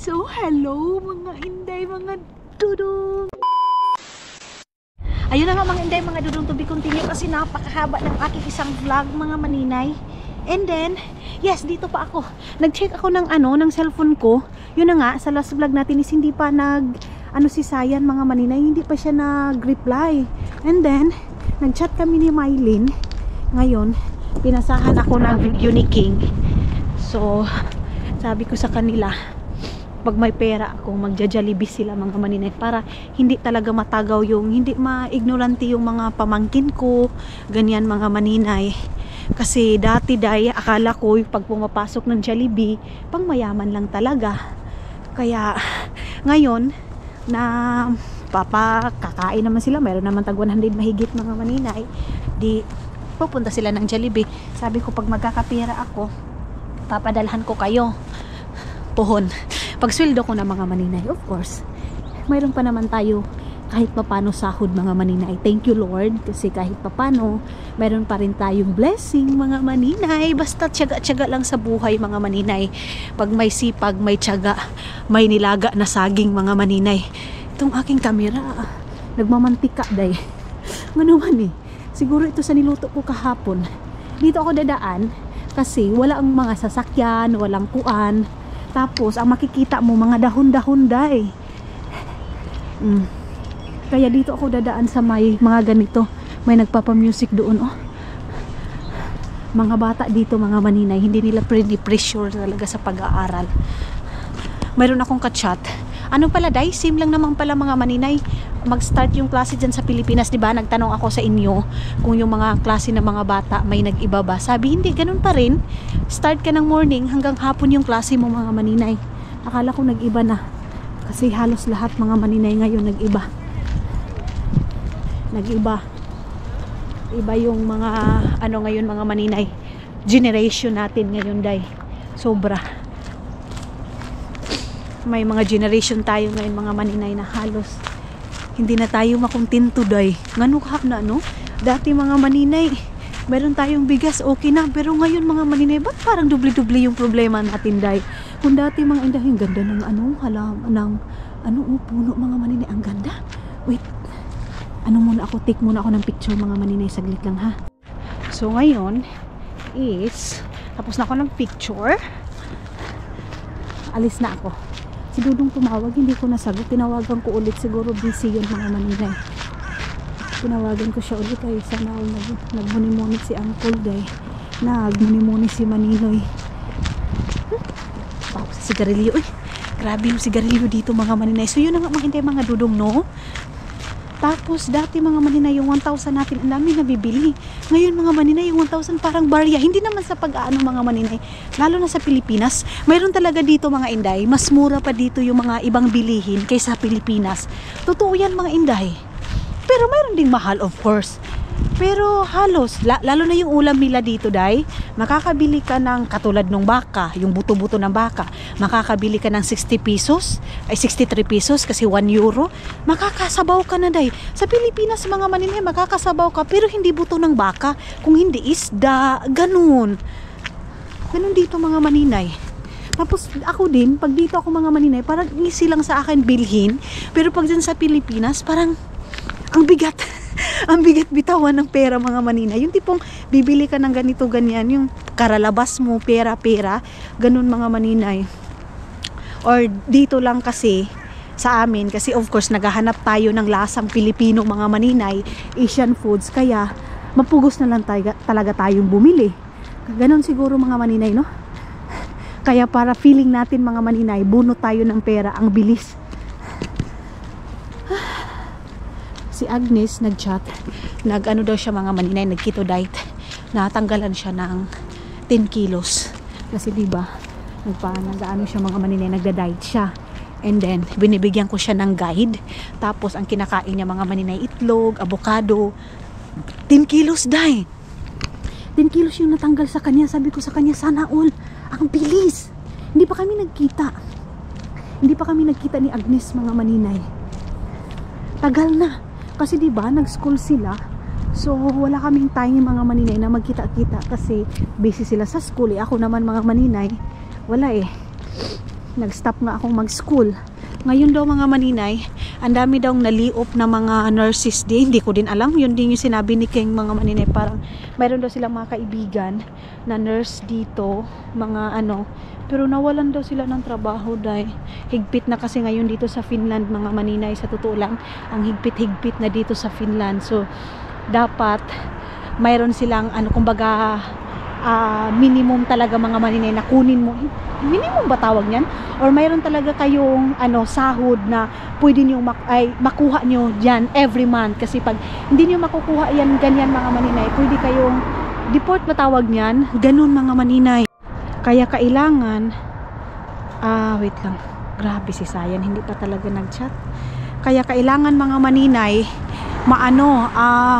So, hello mga inday, mga dudong. Ayun na nga mga inday, mga dudong, to be continue kasi napakahaba ng aking isang vlog mga maninay. And then, yes, dito pa ako. Nag-check ako ng ng cellphone ko. Yun na nga, sa last vlog natin is hindi pa si Sayan mga maninay, hindi pa siya nag-reply. And then, nag-chat kami ni Mylene. Ngayon, pinasahan ako ng video ni King. So, sabi ko sa kanila, pag may pera ako, magja-Jollibee sila mga maninay para hindi talaga matagaw hindi ma-ignorante yung mga pamangkin ko, ganyan mga maninay. Kasi dati akala ko pag pumapasok ng Jollibee, pang mayaman lang talaga. Kaya ngayon na kakain naman sila, mayroon naman tag 100 mahigit mga maninay, di pupunta sila ng Jollibee. Sabi ko pag magkakapira ako, papadalhan ko kayo pohon pag sweldo ko na mga maninay. Of course, mayroon pa naman tayo kahit papano sahod mga maninay. Thank you Lord, kasi kahit papano mayroon pa rin tayong blessing mga maninay. Basta tiyaga-tiyaga lang sa buhay mga maninay. Pag may sipag, may tiyaga, may nilaga na saging mga maninay. Itong aking kamera nagmamantika day ano man siguro ito sa niluto ko kahapon. Dito ako dadaan kasi wala ang mga sasakyan, walang kuan. Tapos, ang makikita mo, mga dahon-dahon day. Kaya dito ako dadaan sa may mga ganito. May nagpapamusic doon, oh. Mga bata dito, mga maninay, hindi nila pressure talaga sa pag-aaral. Mayroon akong ka-chat. Ano pala, day? Same lang naman pala mga maninay. Mag-start yung klase dyan sa Pilipinas, di ba? Nagtanong ako sa inyo kung yung mga klase ng mga bata may nag-iba ba. Sabi, hindi, ganun pa rin. Start ka ng morning hanggang hapon yung klase mo mga maninay. Akala ko nag-iba na. Kasi halos lahat mga maninay ngayon nag-iba. Nag-iba. Iba yung mga, ngayon mga maninay. Generation natin ngayon, day. Sobra. May mga generation tayo ngayon mga maninay na halos hindi na tayo makontento day. Nganukhap na dati mga maninay meron tayong bigas, okay na, pero ngayon mga maninay, ba't parang dubli-dubli yung problema natin day? Kung dati mga inday, ang ganda ng puno mga maninay, ang ganda. Wait, take muna ako ng picture mga maninay, saglit lang ha. So ngayon is tapos na ako ng picture, alis na ako. Si Dudong tumawag, hindi ko nasagot. Tinawagan ko ulit, siguro busy yun mga maninay. Tinawagan ko siya ulit ay sana nagmuni-muni si Uncle Day. Nagmuni-muni si Maninoy. Wow, sa sigarilyo. Grabe yung sigarilyo dito mga maninay. So yun na nga mga Dudong, no? Tapos dati mga maninay, yung 1,000 natin ang dami nabibili. Ngayon mga maninay, yung 1,000 parang barya. Hindi naman sa pag-aano mga maninay, lalo na sa Pilipinas. Mayroon talaga dito mga inday, mas mura pa dito yung mga ibang bilihin kaysa Pilipinas. Totoo yan mga inday. Pero mayroon ding mahal, of course. Pero halos, lalo na yung ulam nila dito, day, makakabili ka ng katulad ng baka, yung buto-buto ng baka, makakabili ka ng 60 pesos, ay 63 pesos kasi 1 euro, makakasabaw ka na, day. Sa Pilipinas, mga maninay, makakasabaw ka, pero hindi buto ng baka, kung hindi isda, ganun. Ganun dito mga maninay. Tapos ako din, pag dito ako mga maninay, parang easy lang sa akin bilhin, pero pag dyan sa Pilipinas, parang ang bigat. Ang bigat bitawan ng pera mga maninay. Yung tipong bibili ka ng ganito ganyan, yung karalabas mo pera, ganun mga maninay. Or dito lang kasi sa amin, kasi of course naghahanap tayo ng lasang Pilipino mga maninay, Asian foods, kaya mapugos na lang talaga tayong bumili. Ganun siguro mga maninay, no? Kaya para feeling natin mga maninay, bunot tayo ng pera, ang bilis. Si Agnes nag-chat, daw siya mga maninay, nag-keto diet, natanggalan siya ng 10 kilos kasi diba nag-ano siya mga maninay, nagda-diet siya. And then binibigyan ko siya ng guide, tapos ang kinakain niya mga maninay, itlog, avocado. 10 kilos day, 10 kilos yung natanggal sa kanya. Sabi ko sa kanya, sana all, ang bilis. Hindi pa kami nagkita ni Agnes mga maninay, tagal na. Kasi diba, nag-school sila. So, wala kaming time mga maninay na magkita-kita kasi busy sila sa school. Ako naman mga maninay, wala nag-stop nga akong mag-school. Ngayon daw mga maninay, ang dami daw naliop na mga nurses din. Hindi ko din alam. Yun din yung sinabi ni King mga maninay. Parang mayroon daw silang mga kaibigan na nurse dito. Mga ano. Pero nawalan daw sila ng trabaho dahil higpit na kasi ngayon dito sa Finland mga maninay. Sa totoo lang, ang higpit-higpit na dito sa Finland. So, dapat mayroon silang ano, kumbaga minimum talaga mga maninay na kunin mo. Minimum ba tawag niyan? Or mayroon talaga kayong ano, sahod na pwede nyo makuha nyo dyan every month. Kasi pag hindi nyo makukuha yan ganyan mga maninay, pwede kayong deport ba tawag niyan? Ganun mga maninay. Kaya kailangan wait lang, grabe si Sayan, hindi pa talaga nag-chat. Kaya kailangan mga maninay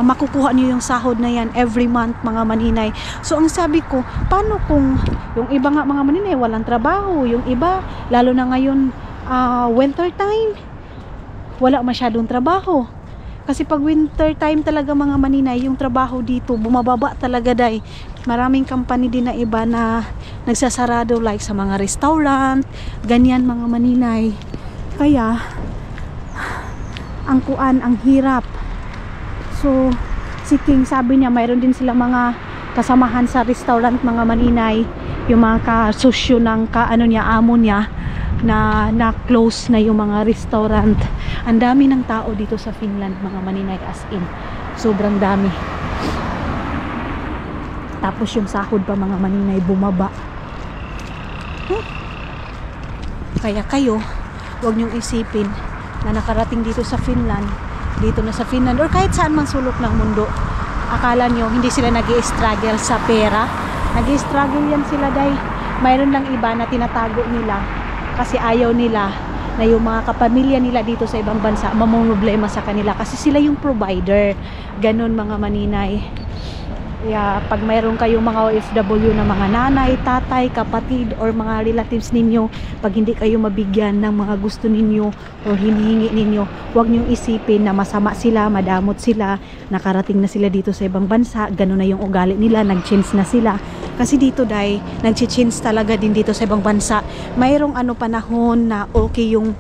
makukuha niyo yung sahod na yan every month mga maninay. So ang sabi ko, paano kung yung iba nga mga maninay walang trabaho, yung iba lalo na ngayon winter time wala masyadong trabaho. Kasi pag winter time talaga mga maninay, yung trabaho dito bumababa talaga dahil maraming company din na iba na nagsasarado like sa mga restaurant, ganyan mga maninay. Kaya ang hirap. So si King sabi niya mayroon din silang mga kasamahan sa restaurant mga maninay, yung mga kasusyo ng amo niya na close na yung mga restaurant. Ang dami ng tao dito sa Finland mga maninay, as in sobrang dami. Tapos yung sahod pa mga maninay bumaba. Kaya kayo huwag niyong isipin na nakarating dito sa Finland, or kahit saan man sulok ng mundo, akala nyo hindi sila nag-i-struggle sa pera. Nag-i-struggle yan sila dahil mayroon lang iba na tinatago nila kasi ayaw nila na yung mga kapamilya nila dito sa ibang bansa mamumroblema sa kanila kasi sila yung provider. Ganon mga maninay. Kaya pag mayroon kayong mga OFW na mga nanay, tatay, kapatid or mga relatives ninyo, pag hindi kayo mabigyan ng mga gusto ninyo o hinihingi ninyo, huwag niyong isipin na masama sila, madamot sila, nakarating na sila dito sa ibang bansa, gano'n na yung ugali nila, nag-change na sila. Kasi dito dahil nag-change talaga din dito sa ibang bansa. Mayroong panahon na okay yung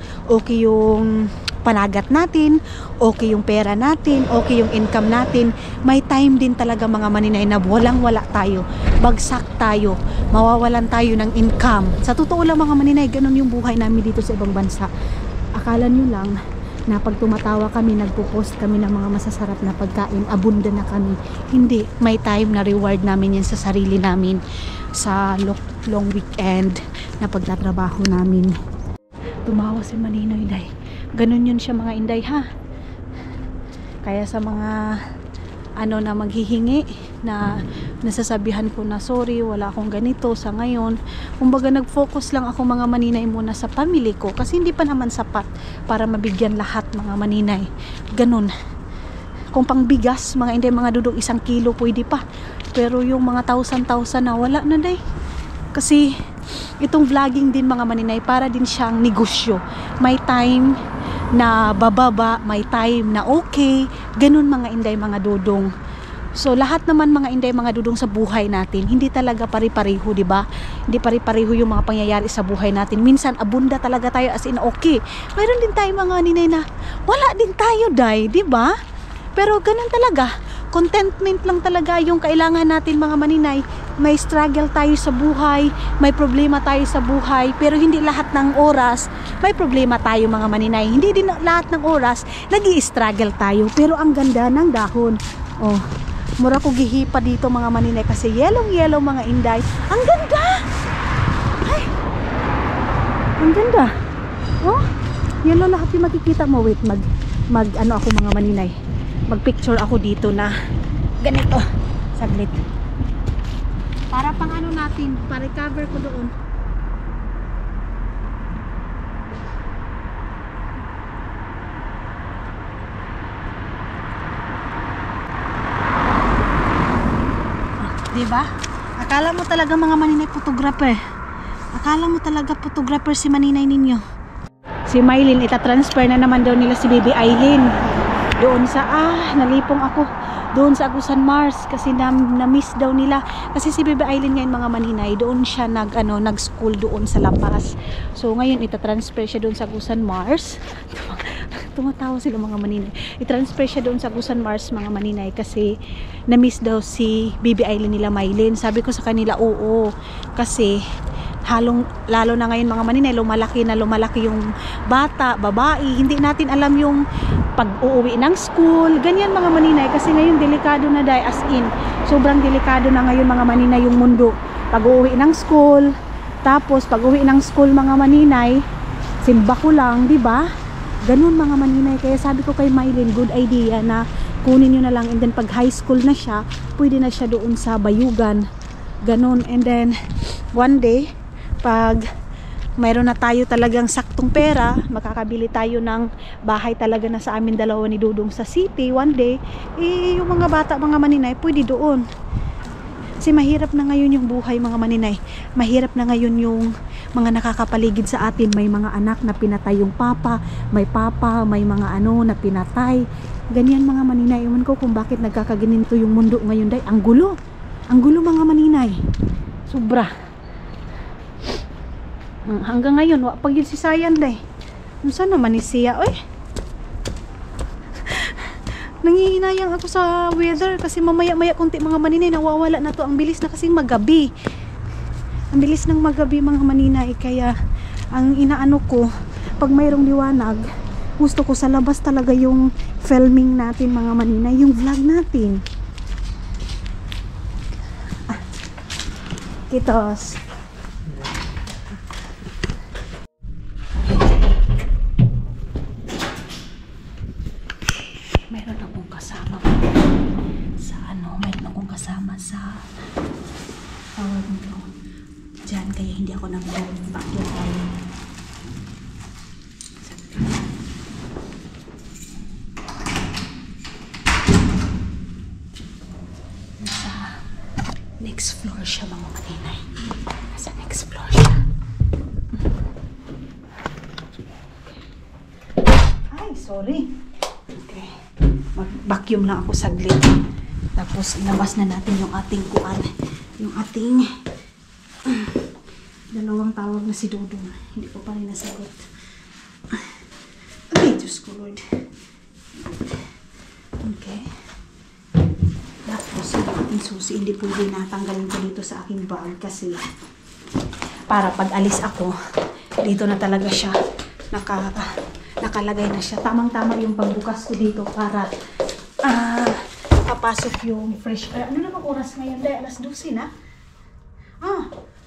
panagat natin, okay yung pera natin, okay yung income natin. May time din talaga mga maninay na walang-wala tayo, bagsak tayo, mawawalan tayo ng income. Sa totoo lang mga maninay, ganun yung buhay namin dito sa ibang bansa. Akala nyo lang na pag tumatawa kami, nagpo-post kami ng mga masasarap na pagkain, abunda na kami. Hindi, may time na reward namin yan sa sarili namin sa long weekend na pagtatrabaho namin. Tumawa si Maninoy day. Ganun yun siya mga inday ha. Kaya sa mga na maghihingi na nasasabihan ko na sorry, wala akong ganito sa ngayon. Kumbaga nag-focus lang ako mga maninay muna sa family ko kasi hindi pa naman sapat para mabigyan lahat mga maninay. Ganun. Kung pang bigas, mga inday, mga dudong 1 kilo pwede pa. Pero yung mga 1,000 na wala na day. Kasi itong vlogging din mga maninay para din siyang negosyo. May time na bababa, may time na okay, ganun mga inday mga dudong. So lahat naman mga inday mga dudong sa buhay natin, hindi talaga pare-pareho, di ba? Hindi pare-pareho yung mga pangyayari sa buhay natin. Minsan abunda talaga tayo as in okay. Mayroon din tayo mga ninay na wala din tayo day, di ba? Pero ganun talaga. Contentment lang talaga yung kailangan natin mga maninay. May struggle tayo sa buhay, may problema tayo sa buhay, pero hindi lahat ng oras may problema tayo mga maninay. Hindi din lahat ng oras nag-i-struggle tayo, pero ang ganda ng dahon. Oh, mura ko gihipa dito mga maninay kasi yellow mga inday. Ang ganda! Ay! Ang ganda! Oh, yellow lahat yung makikita mo. Wait, ako mga maninay. Mag-picture ako dito na ganito. Saglit. Para pang natin, pa-recover ko doon. Diba? Akala mo talaga mga maninay photographer. Akala mo talaga photographer si maninay ninyo. Si Mylene, itatransfer na naman daw nila si Baby Eileen. doon sa nalipong ako doon sa Agusan Mars kasi na-miss daw nila kasi si Baby Aileen ngayon mga maninay doon siya nag-school doon sa La Paz. So ngayon itatransfer siya doon sa Agusan Mars. Tumatawa sila mga maninay. I-transfer siya doon sa Agusan Mars mga maninay kasi na-miss daw si Baby Aileen nila Mylene. Sabi ko sa kanila oo kasi lalo na ngayon mga maninay lumalaki yung bata, babae, hindi natin alam yung pag-uuwi ng school, ganyan mga maninay kasi ngayon delikado na dahil as in sobrang delikado na ngayon mga maninay yung mundo pag-uuwi ng school, tapos pag-uwi ng school mga maninay simba ko lang, di ba? Ganun mga maninay, kaya sabi ko kay Mylene good idea na kunin nyo na lang and then pag high school na siya pwede na siya doon sa Bayugan, ganun. And then one day pag mayroon na tayo talagang saktong pera, makakabili tayo ng bahay talaga na sa amin dalawa ni Dudong sa city, one day, yung mga bata, mga maninay, pwede doon. Kasi mahirap na ngayon yung buhay mga maninay. Mahirap na ngayon yung mga nakakapaligid sa atin. May mga anak na pinatay yung papa, may mga na pinatay. Ganyan mga maninay. Ewan ko kung bakit nagkakaganito yung mundo ngayon, day. Ang gulo mga maninay. Sobra. Hanggang ngayon wa pag yun si Sayan day. Unsa naman ni siya oy? Nangihinayang ako sa weather kasi mamaya-maya konti mga maninay nawawala na to. Ang bilis na kasing magabi. Ang bilis ng magabi mga maninay kaya ang inaano ko pag mayroong liwanag gusto ko sa labas talaga yung filming natin mga maninay, yung vlog natin. Kitos. Mayroon akong kasama sa tawag nito dyan, kaya hindi ako nag-backyard. Nasa next floor siya mga maninay. Nasa next floor siya. Ay, sorry. Okay. Mag-vacuum lang ako saglit. Tapos ilabas na natin yung ating kuan. Yung ating dalawang tawag na si Dudong. Hindi ko pa rin nasagot. Okay, Diyos ko Lord. Okay. Tapos yung ating susi, hindi pwede natanggalin ko dito sa aking bag kasi para pag alis ako, dito na talaga siya nakalagay na siya. Tamang-tama yung pagbukas ko dito para papasok yung fresh air. Ano namang oras ngayon? Dahil alas 12 na?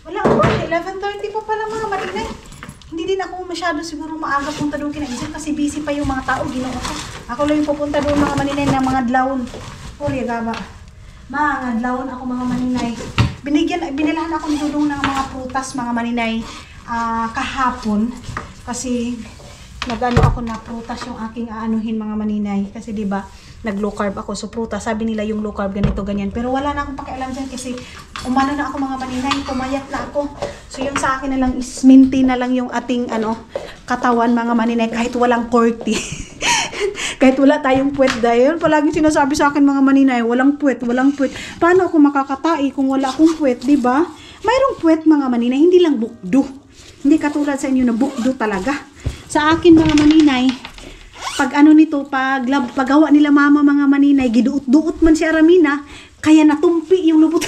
Wala ako. 11:30 pa pala mga marinay. Hindi din ako masyado siguro maaga punta doon kinaisip kasi busy pa yung mga tao. Ginoo ko. Ako lang yung pupunta doon mga maninay ng mga dlawon. Sorry, gaba. Mga dlawon ako mga maninay. Binilahan ako ni Dudong ng mga prutas mga maninay kahapon. Kasi nag-ano ako na prutas yung aking aanuhin mga maninay. Kasi diba, nag-low carb ako. So prutas, sabi nila yung low carb ganito, ganyan. Pero wala na akong pakialam dyan kasi umano na ako mga maninay. Pumayat na ako. So yung sa akin na lang is maintain na lang yung ating katawan mga maninay kahit walang korte. Kahit wala tayong puwet dahil. Palaging sinasabi sa akin mga maninay, walang puwet, walang puwet. Paano ako makakatai kung wala akong puwet, diba? Mayroong puwet mga maninay, hindi lang bukdo. Hindi katulad sa inyo na bukdo talaga. Sa akin mga maninay, pag paggawa nila mama mga maninay, giduot-duot man si Aramina, kaya natumpi yung lubot.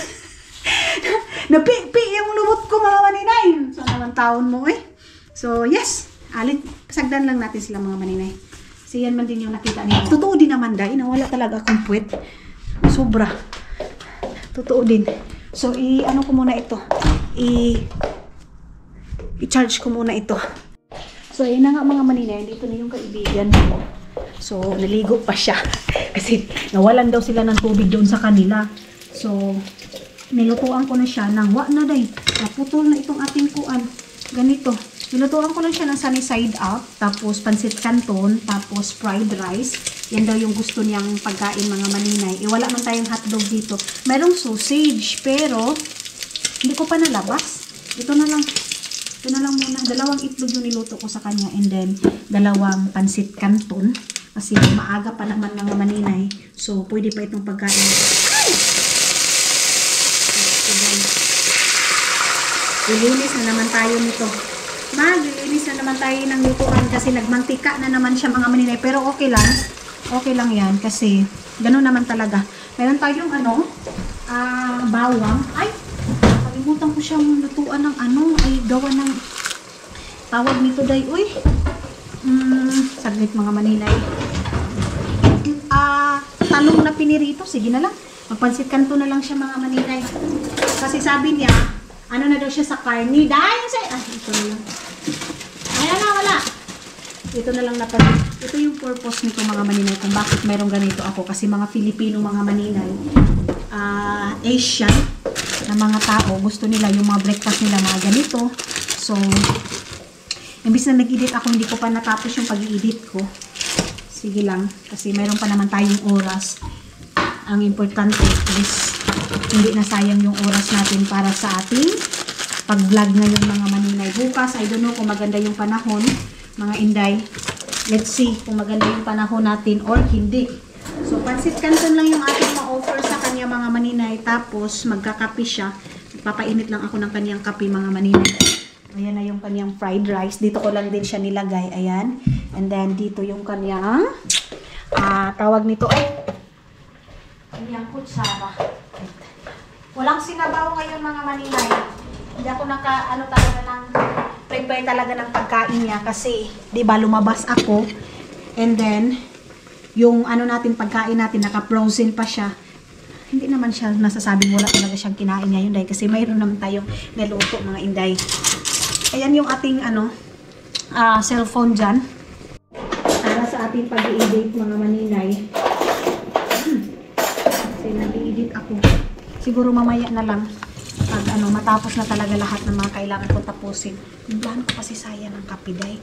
Napipi yung lubot ko mga maninay. So naman taon mo eh. So yes, pasagdan lang natin sila mga maninay. Kasi yan man din yung nakita niyo. Totoo din naman dahil nawala talaga akong puwet. Sobra. Totoo din. So ano ko muna ito. I-charge ko muna ito. So, ayun na nga mga maninay, dito na yung kaibigan ko. So, naligo pa siya. Kasi, nawalan daw sila ng tubig doon sa kanila. So, nilutuan ko na siya ng na day. Naputol na itong ating kuan. Ganito. Nilutuan ko lang siya ng sunny side up. Tapos, pansit canton. Tapos, fried rice. Yan daw yung gusto niyang pagkain mga maninay. Wala man tayong hotdog dito. Merong sausage. Pero, hindi ko pa nalabas. Ito na lang. Ito na lang muna. Dalawang itlog yung niluto ko sa kanya and then dalawang pansit canton. Kasi maaga pa naman mga maninay. So, pwede pa itong pagkain. Ay! So, guys. Lilinis na naman tayo nito. Maglilinis na naman tayo ng lutuan kasi nagmantika na naman siya mga maninay. Pero okay lang. Okay lang yan kasi gano'n naman talaga. Meron tayong bawang. Ay! Kalimutan ko siyang lutuan ng gawa ng tawag nito day. Uy! Saglit mga maninay. Talong na pinirito. Sige na lang. Magpansit kanto na lang siya mga maninay. Kasi sabi niya, ano na daw siya sa karni. Dahil ito na lang. Ayan na, wala. Ito na lang napansin. Ito yung purpose nito mga maninay kung bakit mayroong ganito ako. Kasi mga Filipino mga maninay, Asian na mga tao, gusto nila yung mga breakfast nila mga ganito. So, imbis na nag-edit ako, hindi ko pa natapos yung pag-i-edit ko. Sige lang, kasi mayroon pa naman tayong oras. Ang importante is hindi na sayang yung oras natin para sa ating pag-vlog ngayon mga maninay. Bukas, I don't know kung maganda yung panahon, mga inday. Let's see kung maganda yung panahon natin or hindi. So, pansit canton lang yung ating ma-offer sa kanya mga maninay. Tapos, magkakape siya. Papainit lang ako ng kanyang kape mga maninay. Ayan na yung kanyang fried rice. Dito ko lang din siya nilagay. Ayan. And then, dito yung kanyang tawag nito. Kanyang kutsara. Walang sinabaw ngayon mga maninay. Hindi ako talaga ng prepare talaga ng pagkain niya. Kasi, di ba, lumabas ako. And then, yung natin, pagkain natin, naka-frozen pa siya. Hindi naman siya nasasabing wala talaga siyang kinain ngayon dahil kasi mayroon naman tayong niluto mga inday. Ayan yung ating cellphone dyan. Para sa ating pag-i-edit mga maninay. Kasi nag-i-edit ako. Siguro mamaya na lang pag matapos na talaga lahat ng mga kailangan ko tapusin. Yung plano ko kasi sayang ng kapiday.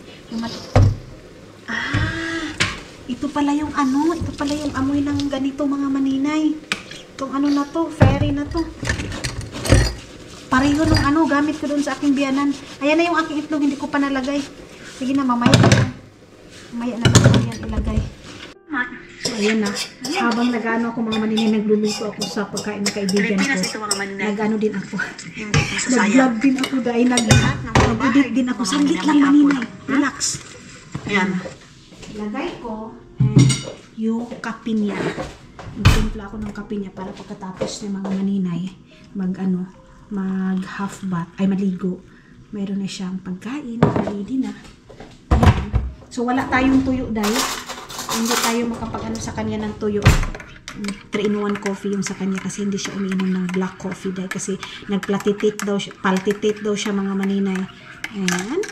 Ito pala yung amoy ng ganito mga maninay. Itong na to, fairy na to. Pareho nung gamit ko doon sa aking biyanan. Ayan na yung aking itlog, hindi ko pa nalagay. Sige na, mamaya na lang. Mamaya na lang yan ilagay. So, ayan na. Habang nag-ano ako mga maninay, nagluluto ako sa pagkain ng kaibigan ko. Nag-ano din ako. Nag-vlog din ako dahil nag-edit din ako. Saglit lang maninay. Relax. Ayan. Ilagay ko yung kape niya. Magtimpla ako ng kape niya para pagkatapos ng mga maninay mag half bath, maligo. Mayroon na siyang pagkain, ready na. Ayan. So wala tayong tuyo dahil hindi tayo makapag sa kanya ng tuyo. 3-in-1 coffee yung sa kanya kasi hindi siya umiinom ng black coffee dahil kasi paltitate daw siya mga maninay. Ayan.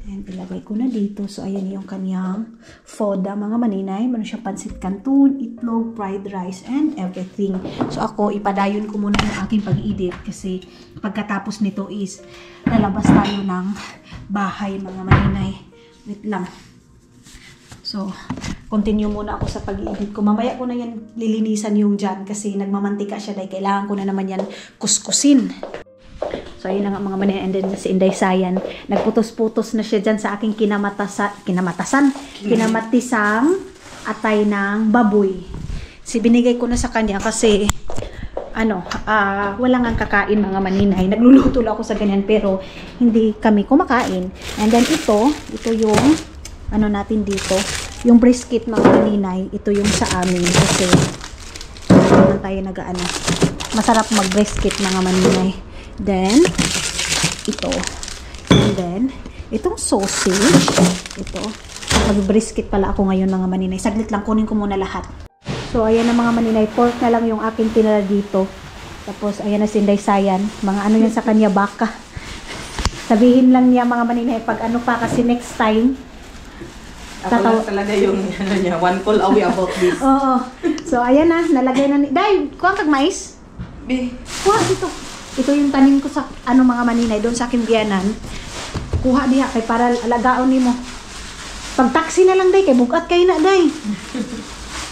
Ayan, ilagay ko na dito. So, ayan yung kanyang foda, mga maninay. Meron siyang pansit canton, itlog, fried rice, and everything. So, ako, ipadayon ko muna yung aking pag-edit kasi pagkatapos nito is lalabas tayo ng bahay, mga maninay. Wait lang. So, continue muna ako sa pag-edit ko. Mamaya ko na yan lilinisan yung dyan kasi nagmamantika siya dahil kailangan ko na naman yan kuskusin. So, ayun na nga mga maninay. And then, si Inday Sayan, nagputos-putos na siya dyan sa aking kinamatisang atay ng baboy. Binigay ko na sa kanya kasi, wala nga kakain mga maninay. Nagluluto lang ako sa ganyan pero hindi kami kumakain. And then, ito yung, natin dito, yung brisket mga maninay, ito yung sa amin kasi, naman tayo masarap mag-brisket mga maninay. Then, ito. And then, itong sausage. Ito. Mag-brisket pala ako ngayon mga maninay. Saglit lang, kunin ko muna lahat. So, ayan na mga maninay. Pork na lang yung aking tinala dito. Tapos, ayan na si Inday Sayan. Mga yan sa kanya, baka. Sabihin lang niya mga maninay, pag pa kasi next time. Ako lang talaga yung niya, one call away about this. Oo. So, ayan na. Nalagay na ni... Day, kuha kag mais? Kuha dito. Ito yung tanim ko sa mga maninay doon sa aking biyanan. Kuha diha kay para alagaon nimo. Pag taxi na lang day kay bugat kay na day.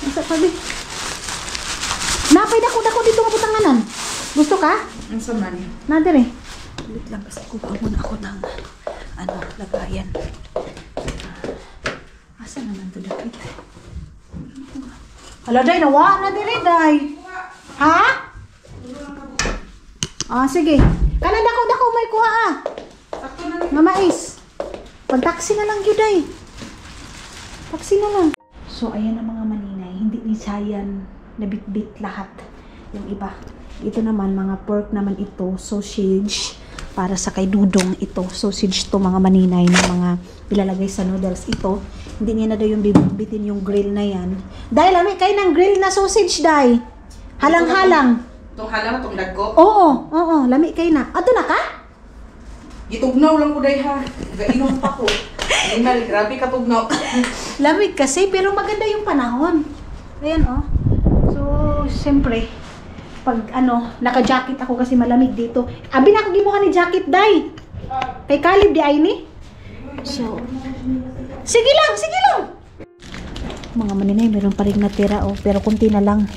Asa pa di? Napay dako dito nga butanganan. Gusto ka? Ang saman. Na dire. Wait lang kasi kuha muna ako ng ano, lagayan. Asa naman to David? Hala, day, nawa na dire, day. Ha? Ah, sige. Kana dako may kuha ah. Mamais. Pag-taxi na lang yun, day. Taxi na lang. So, ayan ang mga maninay. Hindi ni Sayan nabitbit lahat. Yung iba. Ito naman, mga pork naman ito. Sausage. Para sa kay Dudong ito. Sausage to mga maninay na mga ilalagay sa noodles. Ito. Hindi niya na daw yung bibitbitin yung grill na yan. Day, lami kayo ng grill na sausage, day. Halang-halang. Itong halang, itong dagko. Oo. Lami kayo na. Ato na ka? Gitugnaw lang ko day ha. Gainom pa ko. Inal, grabe ka tugnaw. Lamig kasi, pero maganda yung panahon. Ayan, oh. So, siyempre, pag naka-jacket ako kasi malamig dito. Abi na ako gimuha ni jacket, day. Kay Caleb, di ay ni? So, sige lang. Mga maninay, meron pa rin natira, oh. Pero kunti na lang.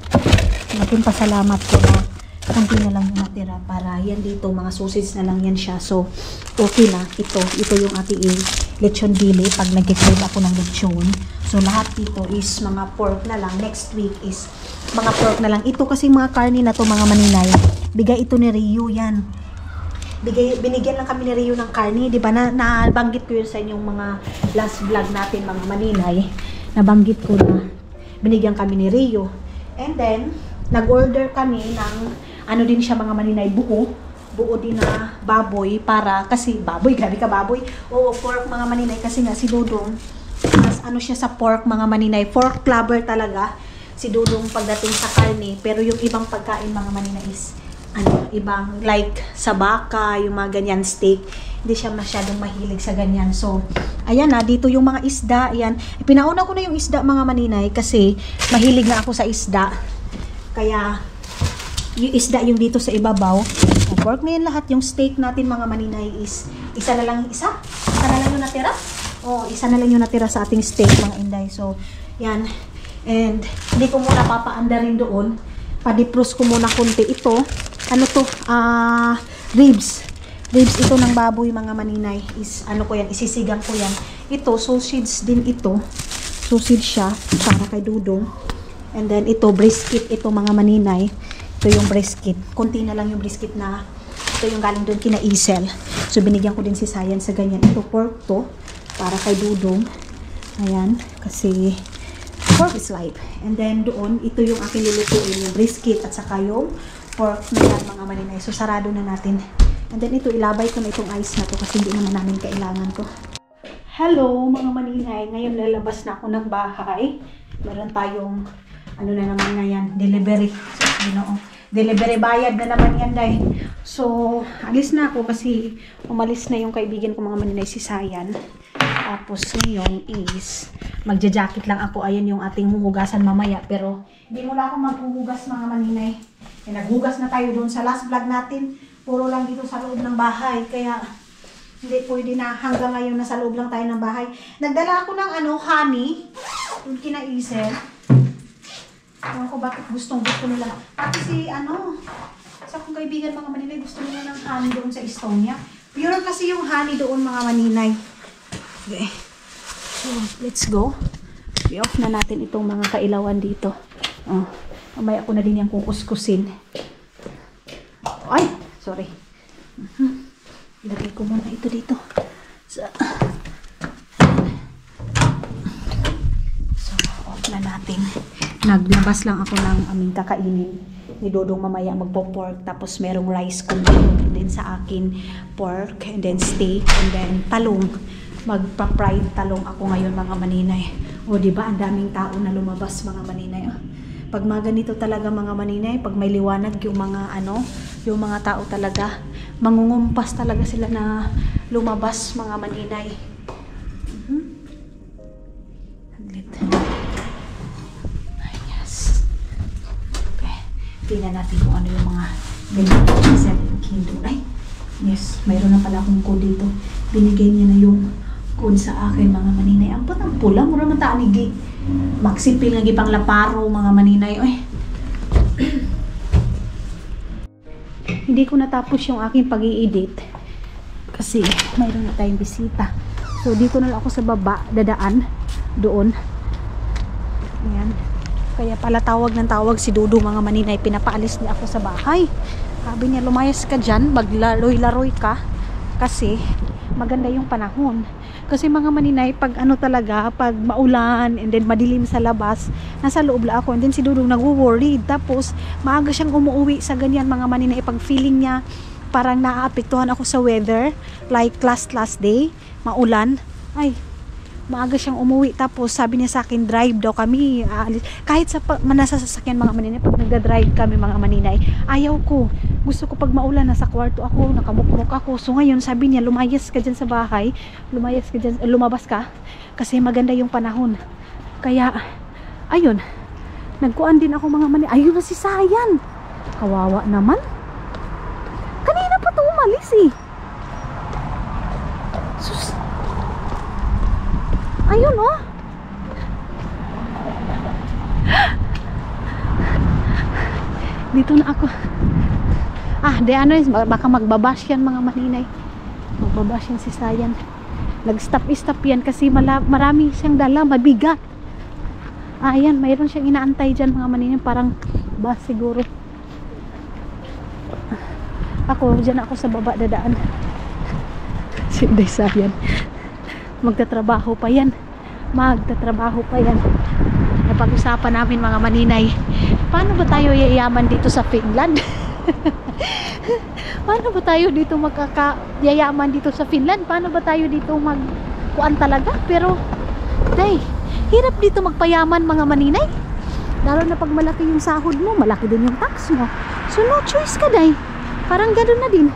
Natin pasalamat ko na kunti na lang yung natira para yan dito, mga sausage na lang yan siya. So, okay na. Ito yung ating lechon bili pag nag-crave ako ng lechon. So, lahat dito is mga pork na lang. Next week is mga pork na lang. Ito kasi mga karne na to mga maninay. Bigay ito ni Rio yan. Binigyan lang kami ni Rio ng karne. Diba? Nabanggit ko yun sa inyong mga last vlog natin mga maninay. Nabanggit ko na binigyan kami ni Rio. And then, nag-order kami ng din siya mga maninay, buo din na baboy kasi baboy, grabe ka baboy. Oo, pork mga maninay kasi nga si Dudong mas siya sa pork mga maninay, pork lover talaga si Dudong pagdating sa karne, pero yung ibang pagkain mga maninay is ibang like sa baka, yung mga ganyan steak, hindi siya masyadong mahilig sa ganyan. So, ayan na, dito yung mga isda, ayan. Pinauna ko na yung isda mga maninay kasi mahilig na ako sa isda. Kaya yung isda yung dito sa ibabaw. Pork na yan lahat. Yung steak natin mga maninay is isa na lang yung natira. Isa na lang yung natira sa ating steak mga inday. So, yan. And hindi ko muna papaanda rin doon. Padipros ko muna konti. Ito, ribs. Ribs ito ng baboy mga maninay. Isisigang ko yan. Ito, sausage din ito. Sausage siya para kay Dudong. And then ito, brisket ito mga maninay. Ito yung brisket. Kunti na lang yung brisket na ito yung galing doon kina Isel. So, binigyan ko din si Sayan sa ganyan. Ito, pork to. Para kay Dudong. Ayan. Kasi, pork is life. And then, doon, ito yung aking lulutuin. Yung brisket at saka yung pork na yan, mga maninay. So, sarado na natin. And then, ito, ilabay ko na itong ice na to kasi hindi naman namin kailangan to. Hello, mga maninay. Ngayon, lalabas na ako ng bahay. Meron tayong na naman na yan, delivery. Delivery bayad na naman yan, day. So, alis na ako kasi umalis na yung kaibigan ko mga maninay si Sayan. Tapos ngayon is magja-jacket lang ako. Ayan yung ating huhugasan mamaya. Pero hindi muna ako maghuhugas mga maninay. Naghugas na tayo doon sa last vlog natin. Puro lang dito sa loob ng bahay. Kaya hindi pwede na hanggang ngayon nasa loob lang tayo ng bahay. Nagdala ako ng honey. Yung kinaisip. Ewan ko bakit gustong-gusto nila. Pati sa kong kaibigan mga maninay, gusto nila ng honey doon sa Estonia. Pure kasi yung honey doon mga maninay. Okay. So, let's go. I-off na natin itong mga kailawan dito. Mamaya ko na din yung kukuskusin. Ay! Sorry. Ilagay ko muna ito dito. So, off na natin. Naglabas lang ako ng aming kakainin ni Dodong mamaya magpo-pork, tapos merong rice kung din sa akin, pork, and then steak, and then talong. Magpa-fried talong ako ngayon mga maninay. O diba, ang daming tao na lumabas mga maninay. Pag mga ganito talaga mga maninay, pag may liwanag yung mga yung mga tao talaga, mangungumpas talaga sila na lumabas mga maninay. Tingnan natin kung ano yung mga ay, yes, mayroon na pala akong code dito. Binigay niya na yung code sa akin mga maninay. Ang patang pula, mura man taanigi. Maksipil nga gipang laparo mga maninay. Hindi ko natapos yung aking pag-i-edit kasi mayroon na tayong bisita. So dito na lang ako sa baba dadaan doon. Ayan. Kaya pala tawag ng tawag si Dudong mga maninay, pinapaalis niya ako sa bahay. Sabi niya lumayas ka dyan, maglaroy-laroy ka kasi maganda yung panahon. Kasi mga maninay, pag ano talaga, pag maulan and then madilim sa labas, nasa loob lang ako, and then si Dudong nagwo-worried. Tapos maaga siyang umuwi sa ganyan mga maninay, pag feeling niya parang naaapektuhan ako sa weather, like last day, maulan, ay maaga siyang umuwi. Tapos sabi niya sa akin, drive daw kami, kahit sa nasa sasakyan mga maninay, pag nagda-drive kami mga maninay, ayaw ko, gusto ko pag maulan nasa kwarto ako, nakamukmuk ako. So ngayon sabi niya, lumayas ka dyan sa bahay, lumayas ka dyan, lumabas ka kasi maganda yung panahon. Kaya ayun, nagkuan din ako mga maninay. Ayun na si Sayan, kawawa naman, kanina pa to umalis eh. Sus, ayun oh. Dito na ako. De ano, baka magbabash yan mga maninay. Magbabash yan si Sayan. Nag-stop yan kasi marami siyang dala, mabigat. Ayan, mayroon siyang inaantay dyan mga maninay, parang bus siguro. Ako, dyan ako sa baba dadaan. Si Sayan, magtatrabaho pa yan, napag-usapan namin mga maninay, paano ba tayo yayaman dito sa Finland? Paano ba tayo dito magkakayayaman dito sa Finland? Paano ba tayo dito magkuan talaga? Pero day, hirap dito magpayaman mga maninay, lalo na pag malaki yung sahod mo, malaki din yung tax mo, so no choice ka day, parang gano'n na din,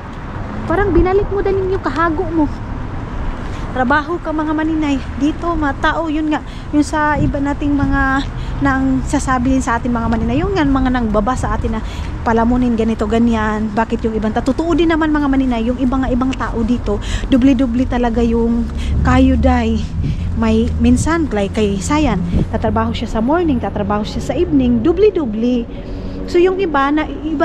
parang binalik mo din yung kahago mo. Trabaho ka mga maninay dito, matao yun nga, yung sa iba nating mga nang sasabihin sa atin mga maninay, yung nga mga nang baba sa atin na palamunin ganito ganyan, bakit yung ibang totoo din naman mga maninay, yung ibang tao dito dubli-dubli talaga yung kayuday. May minsan like kay Sayan, tatrabaho siya sa morning, tatrabaho siya sa evening, dubli-dubli. So yung iba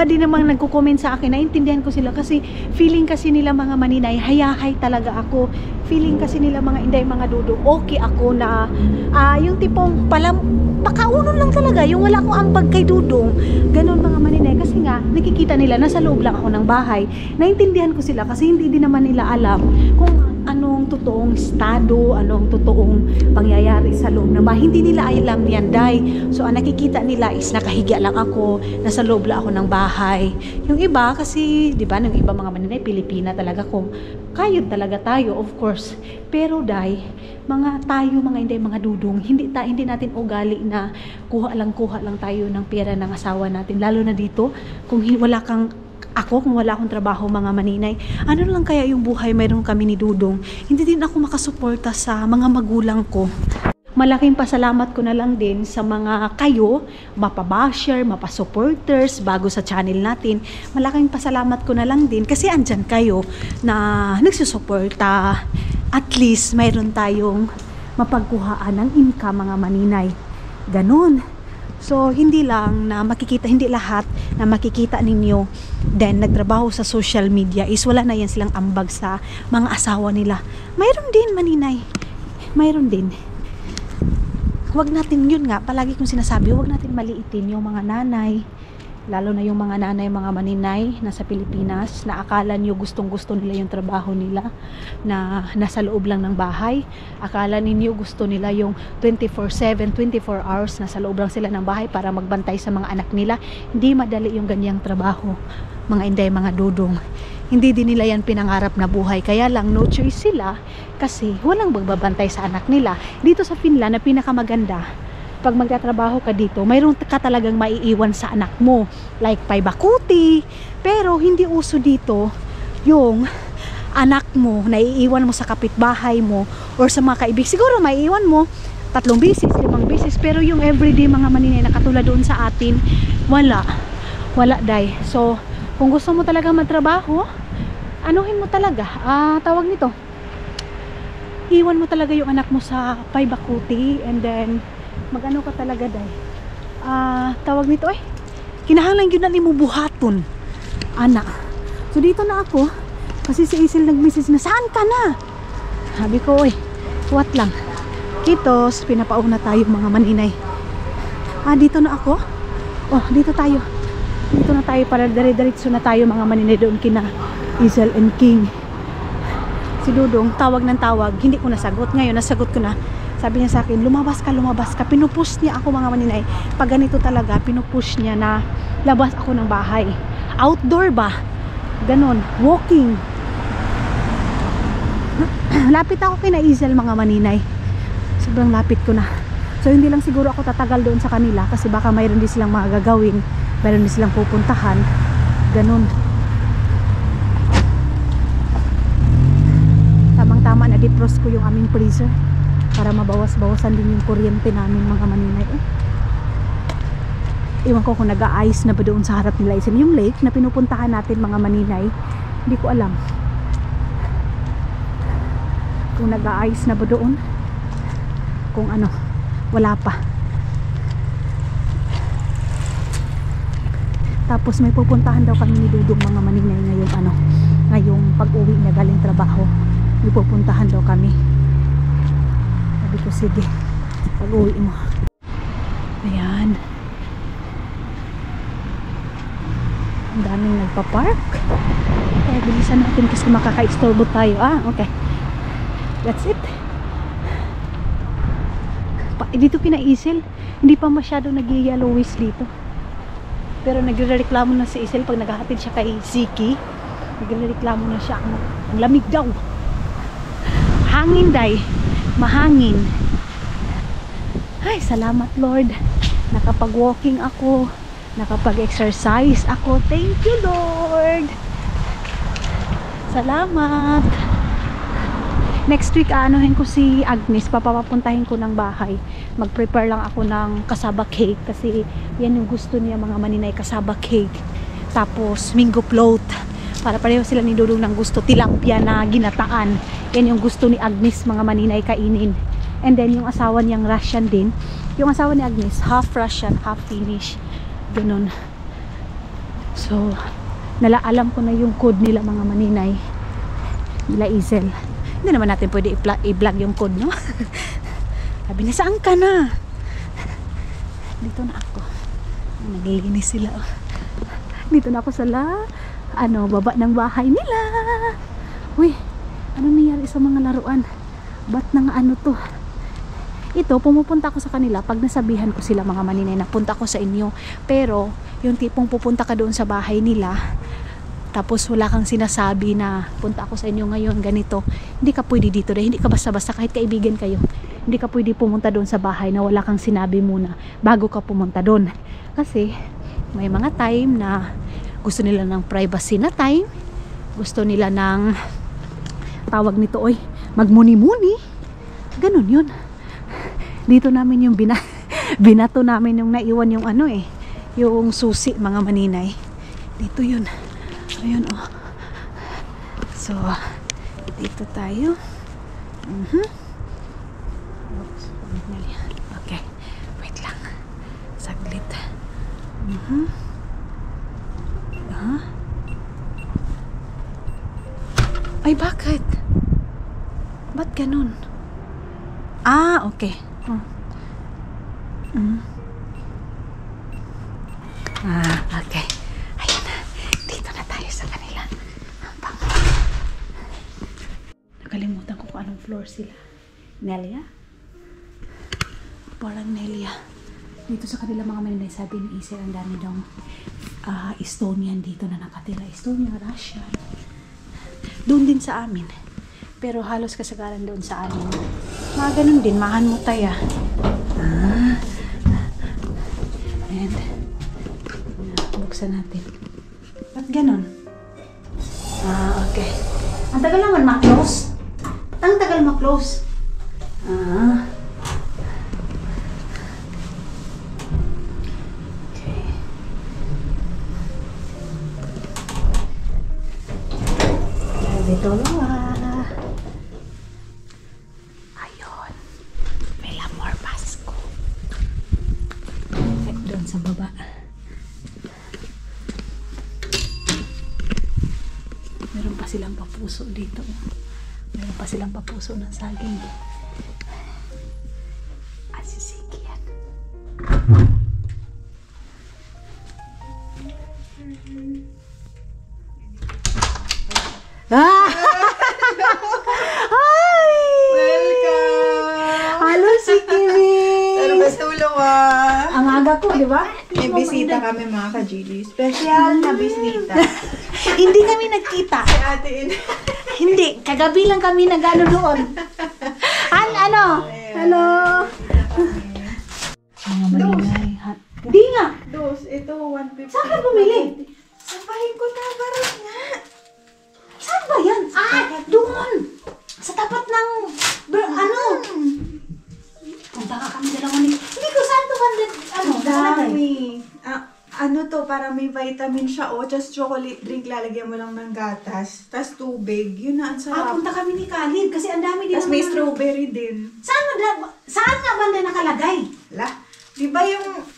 din namang nagko-comment sa akin, naintindihan ko sila kasi feeling kasi nila mga maninay, hayahay talaga ako. Feeling kasi nila mga inday, mga dudo, okay ako na yung tipong pakaunon lang talaga, yung wala akong ambag kay Dudong. Ganon mga maninay, kasi nga nakikita nila nasa loob lang ako ng bahay. Naintindihan ko sila kasi hindi din naman nila alam kung anong totoong estado, anong totoong pangyayari sa loob ng bahay. Hindi nila alam yan, day. So ang nakikita nila is nakahiga lang ako, nasa loob lang ako ng bahay. Yung iba kasi, di ba, yung iba mga maninay, Pilipina talaga, kung kayod talaga tayo, of course. Pero day, mga inday, mga dudong, hindi natin ugali na kuha lang tayo ng pera ng asawa natin, lalo na dito kung wala akong trabaho mga maninay. Ano lang kaya yung buhay mayroon kami ni Dudong, hindi din ako makasuporta sa mga magulang ko. Malaking pasalamat ko na lang din sa mga kayo, mapabasher, mapasupporters bago sa channel natin. Malaking pasalamat ko na lang din kasi andyan kayo na nagsusuporta. At least mayroon tayong mapagkuhaan ng income mga maninay. Ganon. So hindi lang na makikita, hindi lahat na makikita ninyo then nagtrabaho sa social media is wala na yan silang ambag sa mga asawa nila. Mayroon din maninay, mayroon din. Huwag natin, yun nga, palagi kong sinasabi, huwag natin maliitin yung mga nanay, lalo na yung mga nanay, mga maninay nasa Pilipinas, na akala nyo gustong-gusto nila yung trabaho nila, na nasa loob lang ng bahay. Akala ninyo gusto nila yung 24/7, 24 hours, nasa loob lang sila ng bahay para magbantay sa mga anak nila. Hindi madali yung ganyang trabaho, mga inday, mga dudong. Hindi din nila yan pinangarap na buhay, kaya lang no choice sila kasi walang magbabantay sa anak nila. Dito sa Finland na pinakamaganda, pag magtatrabaho ka dito, mayroon ka talagang maiiwan sa anak mo, like paibakuti. Pero hindi uso dito yung anak mo naiiwan mo sa kapitbahay mo or sa mga kaibig. Siguro maiiwan mo 3 beses, 5 beses, pero yung everyday mga maninay na katulad doon sa atin, wala day. So kung gusto mo talaga magtrabaho, anuhin mo talaga, tawag nito, iwan mo talaga yung anak mo sa paibakuti, and then magano ka talaga day, tawag nito kinahanglan yun na ni mo buhaton anak. So dito na ako, Kasi si Isel nag-message na, saan ka na? Sabi ko, oy, what lang. Kitos, pinapauna tayo mga maninay. Dito na ako? Oh, dito tayo. Dito na tayo para dire-diretso na tayo mga maninay doon kina Isel and King. Si Dudong, tawag ng tawag, hindi ko nasagot. Ngayon, nasagot ko na. Sabi niya sa akin, lumabas ka, lumabas ka. Pinupush niya ako mga maninay. Pag ganito talaga, pinupush niya na labas ako ng bahay. Outdoor ba? Ganon, walking. Lapit ako kina Isel mga maninay. Sobrang lapit ko na. So hindi lang siguro ako tatagal doon sa kanila kasi baka mayroon din silang mga gagawin, mayroon din silang pupuntahan. Ganon. Tamang-tama na defrost ko yung aming freezer para mabawas-bawasan din yung kuryente namin mga maninay. Iwan ko kung nag-a-ice na ba doon sa harap nila Isel. Yung lake na pinupuntahan natin mga maninay, hindi ko alam kung nag-a-ice na ba doon, kung ano, wala pa. Tapos may pupuntahan daw kami ni Dudong mga maninay ngayong ano, ngayong pag-uwi niya galing trabaho. May pupuntahan daw kami. Sabi ko, sige, pag-uwi mo. Ayan. Ang daming nagpa-park. Kaya bilisan natin kasi makaka-istorbo tayo. Okay. That's it. Dito kina Isel, hindi pa masyado nag-yellowish dito. Pero nagrereklamo na si Isel pag naghahatid siya kay Ziki. Nagrereklamo na siya. Ang lamig daw. Hangin day. Mahangin. Ay, salamat Lord. Nakapag-walking ako. Nakapag-exercise ako. Thank you Lord. Salamat. Next week, anuhin ko si Agnes. Papapuntahin ko ng bahay. Mag-prepare lang ako ng kasaba cake. Kasi yan yung gusto niya mga maninay, kasaba cake. Tapos, mango float. Para pareho sila ni Dudong ng gusto. Tilapia na ginataan. Yan yung gusto ni Agnes mga maninay kainin. And then, yung asawa niyang Russian din. Yung asawa ni Agnes, half Russian, half Finnish. Ganun. So, alam ko na yung code nila mga maninay. Nila Isel. Hindi naman natin pwede i-vlog yung code, no? Sabi niya, saan ka na? Dito na ako. Naglilinis sila. Dito na ako sa baba ng bahay nila. Uy, ano nangyari sa mga laruan? Ba't nang ano to? Ito, pumupunta ako sa kanila pag nasabihan ko sila mga maninay na punta ko sa inyo. Pero, yung tipong pupunta ka doon sa bahay nila, tapos wala kang sinasabi na punta ako sa inyo ngayon ganito, hindi ka pwede dito dahil hindi ka basta-basta, kahit kaibigan kayo, hindi ka pwede pumunta doon sa bahay na wala kang sinabi muna bago ka pumunta doon. Kasi may mga time na gusto nila ng privacy na time, gusto nila ng tawag nito, oy, magmuni-muni, ganun yun. Dito namin yung binato namin yung naiwan yung yung susi mga maninay. Dito yun. Ayun, oh. So, dito tayo. Okay. Wait lang. Saglit. Ay, bakit? Ba't ganun? Okay. Okay. Ayun na. Dito na tayo sa kanila. Nakalimutan ko kung anong floor sila. Nelia? Parang Nelia. Dito sa kanila mga maninay, sabi ni Isel, ang dami daw Estonian dito na nakatira. Estonia, Russia. Doon din sa amin. Pero halos kasagaran doon sa amin. Mga ganun din, mahan mo tayo. And buksan natin. Ba't ganun? Okay. Ang tagal naman ma-close. Ang tagal ma-close. Okay. Dito lang. Ayun. May lamor Pasko. Doon sa baba. Meron pa silang papuso dito. Meron pa silang papuso ng saging. Asisiki yan. Ah! Hi! Welcome! Hello, si Kimi! Pero patulo ah. Ang aga ko, di ba? May bisita kami mga ka-Gili. Special na bisita. Hindi kami nagkita. Si Ate In. Hindi, kagabi lang kami nag-ano doon. Ano? Hello? Mga malingay. Hindi nga. Dos, ito 150. Saan ka bumili? Sabahin ko na, barang nga. Saan ba yan? Doon! Sa tapat ng... ano? Punta ka kami dalawa ni... Hindi ko saan to banda... Ano? Dami. Ano to, para may vitamin siya o. Just chocolate drink, lalagyan mo lang ng gatas. Tas tubig. Yun na, ang sarap. Punta kami ni Khalid kasi ang dami din. Tas may strawberry din. Saan nga banda nakalagay? Di ba yung...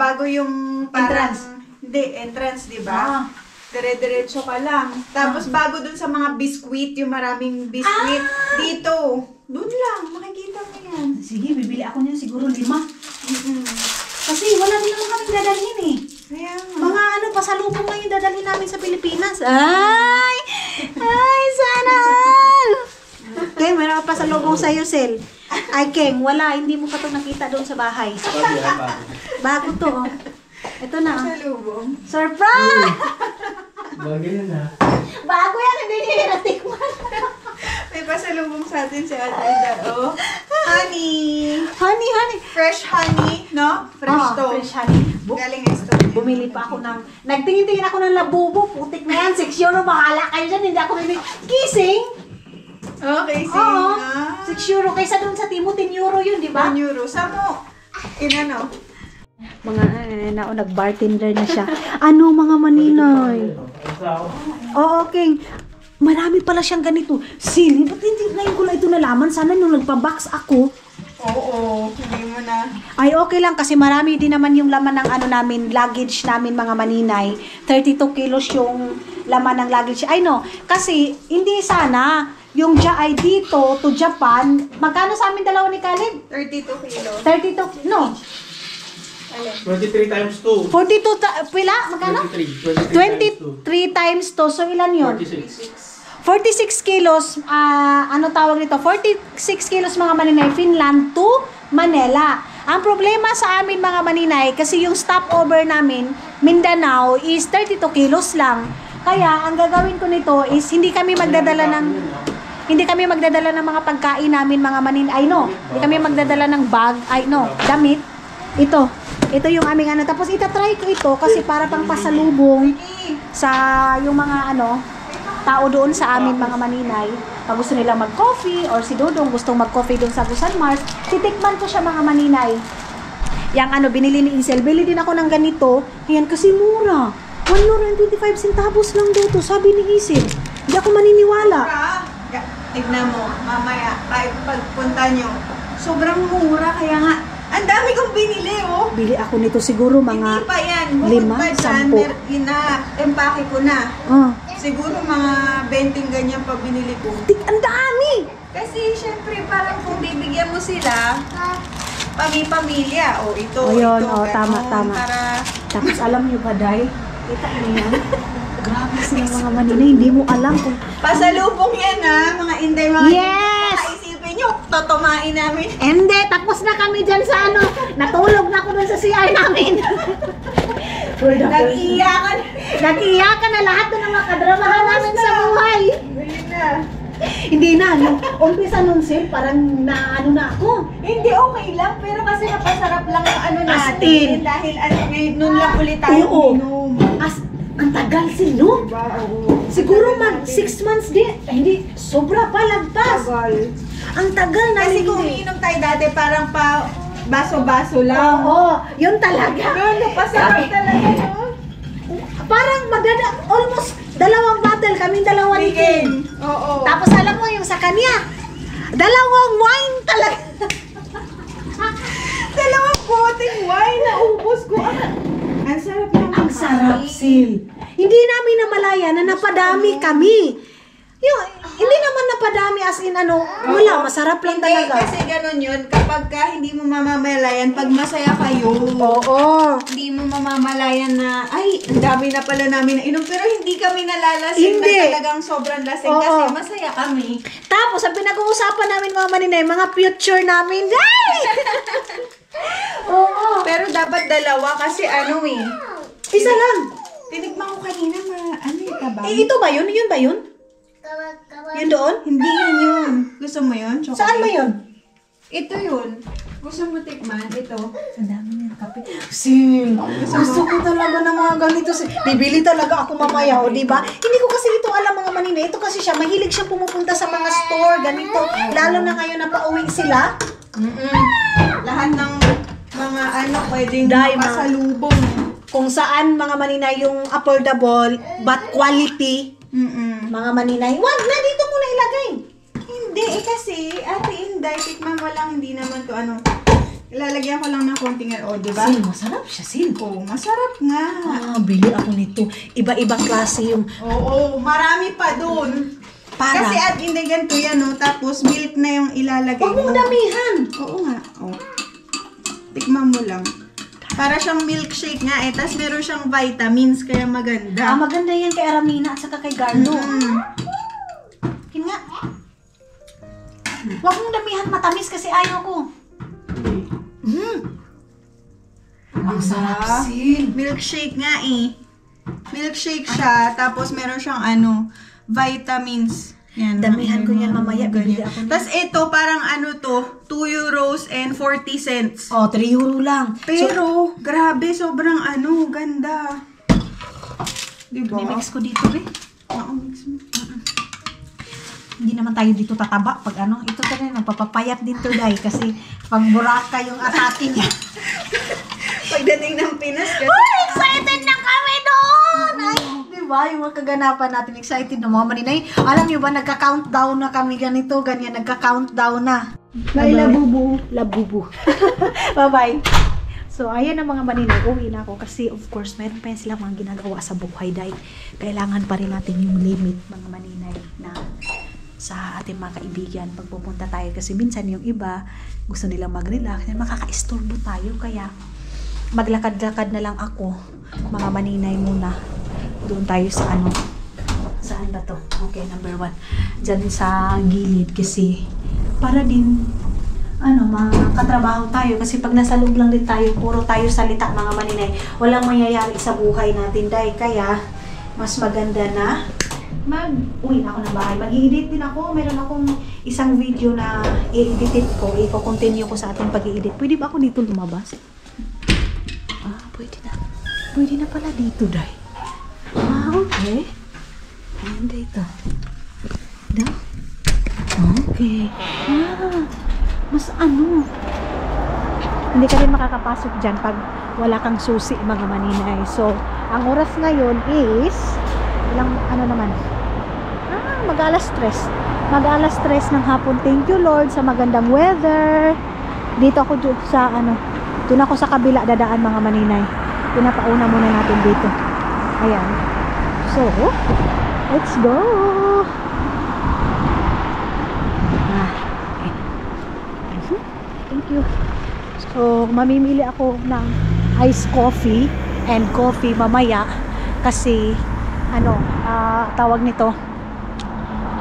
bago yung parang... Entrance. Hindi, entrance, di ba? Dire-diretso ka lang. Tapos bago dun sa mga biskuit, yung maraming biskuit, dito. Dun lang, makikita mo yan. Sige, bibili ako niyan siguro 5. Kasi wala din naman kaming dadalhin eh. Kaya nga. Mga pasalubong lang yung dadalhin namin sa Pilipinas. Ay, sana all! Okay, meron pa pasalubong sa'yo, Sel. Ay, Keng, wala. Hindi mo pa ito nakita doon sa bahay. Bago to, oh. Ito na. Salubong. Surprise! Bagay na na. Bago yan, hindi niya natikman. May pasalubong sa atin si Ate Ida, oh. Honey! Honey. Fresh honey, no? Fresh to. Fresh honey. Galing esto. Bumili pa ako ng... Nagtingin-tingin ako ng labubo. Putik na yan. 6 euro. Bahala kayo dyan. Hindi ako bibili. Kissing? Okay, sige Oo. nga. 6 euro. Kaysa dun sa Timo, 10 euro yun, di ba? 1 euro. Saan mo? Inano? Mga, nag-bartender na siya. Ano, mga maninay? Oo, King. Marami pala siyang ganito. Silly, ba't hindi ngayon ko lang ito nalaman? Sana nung nagpa-box ako. Oo, hindi mo na. Ay, okay lang kasi marami din naman yung laman ng namin, luggage namin mga maninay. 32 kilos yung laman ng luggage. I know, kasi hindi sana yung ay dito to Japan. Magkano sa amin dalawa ni Khalid? 32 kilos. 32, no. 23 times 2. 42, pila? Magkano? 23 times 2. So, ilan yun? 46. 46 kilos, ano tawag nito? 46 kilos mga maninay, Finland to Manila. Ang problema sa amin mga maninay, kasi yung stopover namin, Mindanao, is 32 kilos lang. Kaya, ang gagawin ko nito is, hindi kami magdadala ng mga pagkain namin mga maninay. Hindi kami magdadala ng bag, damit. Ito yung aming Tapos itatry ko ito kasi para pang pasalubong sa yung mga tao doon sa amin mga maninay. Pag gusto nilang mag-coffee or si Dodong gustong mag-coffee doon sa Busan Mars, titikman ko siya mga maninay. Yang binili ni Isel. Bili din ako ng ganito. Ayan kasi mura. 1 euro and 25 centavos lang dito. Sabi ni Isel. Hindi ako maniniwala. Tignan mo, mamaya, pagpunta nyo, sobrang mura, kaya nga, ang dami kong binili, oh. Bili ako nito siguro mga Hindi pa yan. 5, 10. Empake ko na. Siguro mga 20 ganyan pa binili ko. Ang dami! Kasi, syempre, parang kung bibigyan mo sila, pamilya, o ito, Ayun, ito, tama. Para, Tapos alam niyo ba, Day? Kita niyo yan? Grabe sila mga maninay. Hindi mo alam kung... pasalubong yan, ha, mga inday, mga Yes! Isipin nyo, totomain namin. Hindi, tapos na kami dyan sa natulog na ako dun sa CR namin. Nag-iyakan. Nag-iyakan na lahat ng mga kadramahan namin sa buhay. Bili na. Hindi na, nung umpisa nun, Sil, parang na ako. Hindi, okay lang. Pero kasi napasarap lang ang As natin. in. Dahil nun lang ulit tayo Oo. minum. Ang tagal, Sil, no? Diba? Oo. Siguro 6 months din. Hindi, sobra pa, lagpas. Tagal. Ang tagal na Kasi kung umiinom tayo dati, parang pa baso-baso lang. Oo, yun talaga. Pero napasarap talaga, no? Parang almost 2 bottle kami, 2 ni King. Oo. Tapos alam mo yung sa kanya, 2 wine talaga. 2 boteng wine na ubos ko. Ang sarap ng Ang sarap, Sil. Hindi namin namalayan na napadami kami. Yung, hindi naman napadami as in ano, wala, masarap lang Hindi, talaga. kasi ganun yun. Kapag ka hindi mo mamamalayan, pag masaya kayo, Oo. hindi mo mamamalayan na, ay, ang dami na pala namin na inom. Pero hindi kami nalalasing Hindi. na talagang sobrang lasing Oo. kasi masaya kami. Tapos, ang pinag-uusapan namin mga maninay, mga future namin. Ay! Oo. Pero dapat dalawa kasi ano eh. Isa lang. Tinikman ko kanina ano yung tabang? Eh, ito ba yun? Yun ba yun? Yun doon? Hindi yun. Gusto mo yun? Chocolate? Saan ba yun? Ito yun. Gusto mo tikman? Ito. Ang dami niya kape. Sim, gusto ko talaga ng mga ganito. Bibili talaga ako mamaya, o diba? Hindi ko kasi ito alam mga manina. Ito kasi siya, mahilig siya pumupunta sa mga store, ganito. Lalo na ngayon na pauwi sila. Lahat ng mga ano pwedeng Dai, makasalubong. Kung saan mga manina yung affordable, but quality. Mga maninay, wag na dito muna ilagay. Hindi kasi, Ate Inday, tikman mo lang, hindi naman to ano. Ilalagyan ko lang ng konting o, di ba? Sin, masarap siya, Sin. Oo, masarap nga. Bili ako nito. Iba-ibang klase yung Oo, marami pa dun. para. Kasi Ate Inday, ganito yan, no? Tapos milk na yung ilalagay Huwag mong mo. damihan. Oo nga, oh. Tikman mo lang. Para siyang milkshake nga eh. Tapos meron siyang vitamins, kaya maganda. Maganda yan kay Aramina at saka kay Gardo. Kin nga. Huwag mong damihan matamis kasi ayaw ko. Ang sarap, Sin. Milkshake nga eh. Milkshake siya, tapos meron siyang ano, vitamins. Yan. Damihan ko yan mamaya. Bibili Ganyan. ako. Tapos ito, parang ano to, 2 euros and 40 cents. Oh, 3 euro lang. Pero, grabe, sobrang ano, ganda. Diba? Mimix ko dito, be. Oo, mix mo. Hindi naman tayo dito tataba pag ano. Ito talaga, nagpapapayat din to, Day. Kasi pang buraka yung atake niya. Pagdating ng Pinas, kasi... Oh, excited na kami doon! Ay, di ba? Yung mga kaganapan natin, excited na mga maninay. Alam niyo ba, nagka-countdown na kami ganito, ganyan, nagka-countdown na. Bye, labubu. Labubu. Bye-bye. So, ayan ang mga maninay. Uwi na ako kasi, of course, meron pa yan silang mga ginagawa sa buhay dahil kailangan pa rin natin yung limit, mga maninay, na sa ating mga kaibigan pag pupunta tayo. Kasi minsan yung iba, gusto nilang mag-relax, makaka-istorbo tayo. Kaya, maglakad-lakad na lang ako, mga maninay muna. Doon tayo sa ano, saan ba to? Okay, number 1. Diyan sa gilid kasi para din ano, makatrabaho tayo kasi pag nasa loob lang din tayo, puro tayo salita mga maninay. Walang mangyayari sa buhay natin dahil kaya mas maganda na uwi na ako ng bahay. Mag-i-edit din ako. Meron akong isang video na i-edit ko. I-continue ko sa ating pag-i-edit. Pwede ba ako dito lumabas? Pwede na. Pwede na pala dito, Day. Okay. And dito. Da? Okay. Mas ano? Hindi ka rin makakapasok dyan pag wala kang susi, mga maninay. So, ang oras ngayon is ilang, ano naman? Mag-alas 3. Mag-alas 3 ng hapon. Thank you, Lord, sa magandang weather. Dito ako sa ano, doon ako sa kabila dadaan, mga maninay. Pinapauna muna natin dito. Ayan. So, let's go! Okay. Thank you. So, mamimili ako ng iced coffee and coffee mamaya kasi, ano, tawag nito,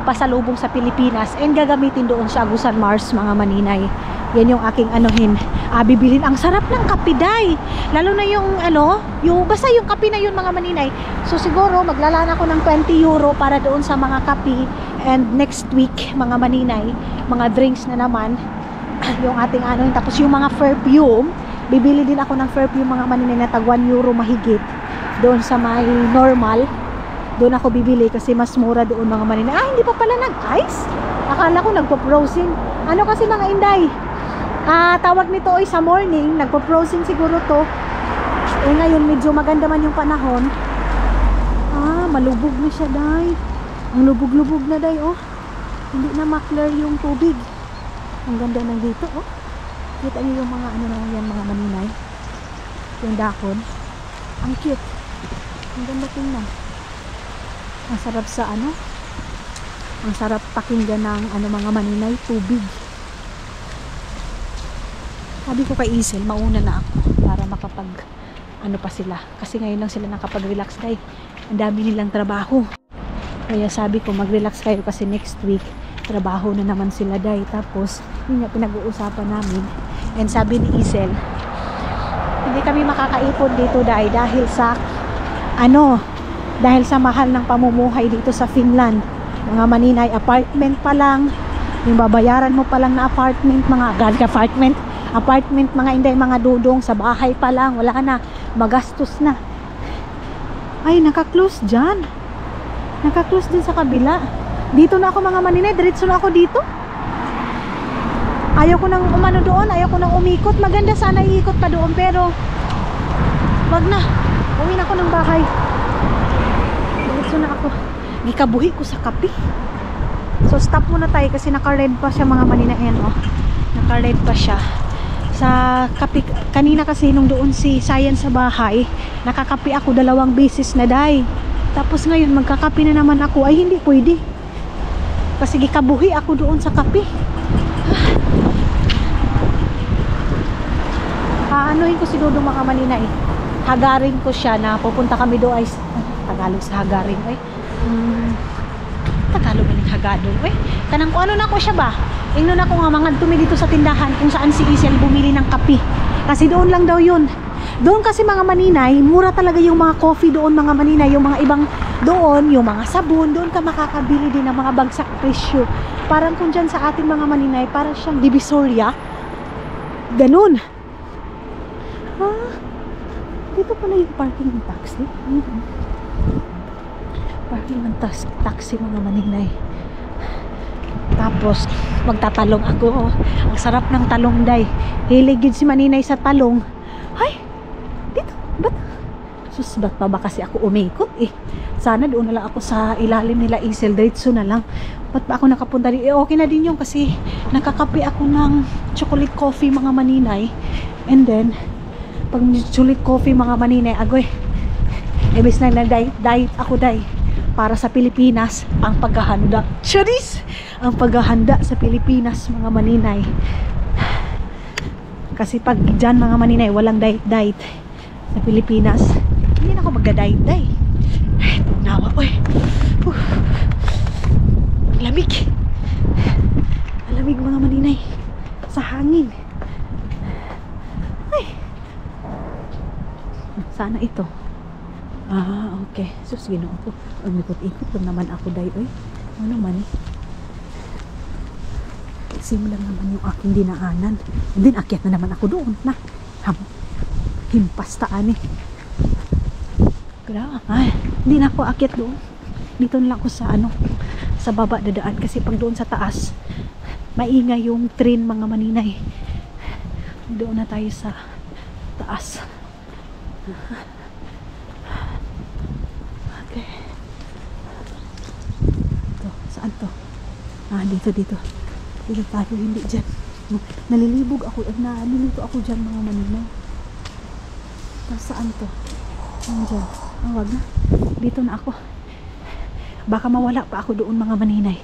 pasalubong sa Pilipinas and gagamitin doon sa Agusan Mars, mga maninay. Yan yung aking anuhin. Bibilin. Ang sarap ng kape, Day. Lalo na yung ano, yung basta yung kape na yun, mga maninay. So siguro maglalaan ako ng 20 euro para doon sa mga kape. And next week, mga maninay, mga drinks na naman yung ating ano. Tapos yung mga perfume, bibili din ako ng perfume, mga maninay, na tag 1 euro mahigit doon sa may normal. Doon ako bibili kasi mas mura doon, mga maninay. Hindi pa pala nag-ice? Akala ko nagpo-frozen. Ano kasi, mga inday, tawag nito ay sa morning, nagpo-frozen siguro to. Ngayon medyo maganda man yung panahon. Malubog na siya, Day. Ang lubog-lubog na, Day, oh. Hindi na ma-clear yung tubig. Ang ganda ng dito, oh. Kita niyo yung mga ano na yan, mga maninay. Yung dakon. Ang cute. Ang ganda tingnan. Ang sarap sa ano? Ang sarap pakinggan ng ano mga maninay, tubig. Sabi ko kay Isel, mauna na ako para makapag ano pa sila. Kasi ngayon lang sila nakapag-relax dahil ang dami nilang trabaho. Kaya sabi ko mag-relax kayo kasi next week trabaho na naman sila dahil. Tapos yun nga pinag-uusapan namin. And sabi ni Isel, hindi kami makakaipon dito dahil sa ano, dahil sa mahal ng pamumuhay dito sa Finland. Mga maninay, apartment pa lang, yung babayaran mo pa lang na apartment, apartment mga inday, mga dudong, sa bahay pa lang, wala na, magastos na. Ay, naka-close dyan. Naka-close din sa kabila. Dito na ako mga maninay, diretso na ako dito. Ayaw ko nang umano doon, ayaw ko nang umikot. Maganda sana iikot pa doon, pero wag na. Uwi na ako ng bahay. Diretso na ako. Gikabuhi ko sa kape. So stop muna tayo kasi naka-red pa siya mga maninay. Ayan, oh. Naka-red pa siya. Sa kape, kanina kasi nung doon si Sayan sa bahay, nakakape ako 2 beses na day. Tapos ngayon magkakape na naman ako. Ay hindi pwede. Kasi gikabuhi ako doon sa kape. Aanohin ko si Dodo mga maninay. Hagarin ko siya na pupunta kami doon ay Tagalog sa hagarin. Ay. Tagalog ng hagado. Ay. Kanang kung ano na ko siya ba? Ingnon ako nga mga tumi dito sa tindahan kung saan si Isel bumili ng kape. Kasi doon lang daw yun. Doon kasi mga maninay, mura talaga yung mga coffee doon mga maninay. Yung mga ibang doon, yung mga sabon, doon ka makakabili din ng mga bagsak presyo. Parang kung dyan sa ating mga maninay, parang siyang Divisoria. Ganun. Ah, dito pala yung parking ng taxi. Parking ng taxi mga maninay. Tapos magtatalong ako. Ang sarap ng talong day. Hilig yun si maninay sa talong. Ay, dito, ba't? Sus, ba't pa ba kasi ako umikot eh? Sana doon na lang ako sa ilalim nila Isel. Diretso na lang. Ba't ba ako nakapunta din? Eh, okay na din yun kasi nakakape ako ng chocolate coffee mga maninay. And then pag chocolate coffee mga maninay, agoy, ibig na diet ako day para sa Pilipinas ang paghahanda. Charis! Ang paghahanda sa Pilipinas mga maninay. Kasi pag dyan mga maninay walang diet sa Pilipinas, hindi na ako magda-diet day. Nawa, oy. Lamig. Lamig mga maninay sa hangin. Ay. Sana ito. Ah, okay. Sus, ginoo ko. Umikot-ikot lang naman ako day, oy. Ano naman eh. Simulan naman yung aking dinaanan. And then, akyat na naman ako doon. Na, himpastaan eh. Grabe. Ay, hindi na ako akyat doon. Dito na lang ako sa ano, sa baba dadaan. Kasi pag doon sa taas, maingay yung train mga maninay. Doon na tayo sa taas. Okay. Ito, saan to? Ah, dito. Dito tayo, hindi dyan. Nalilibog ako, nalilito ako dyan mga maninay. Saan to? Dyan. Wag na. Dito na ako. Baka mawala pa ako doon mga maninay.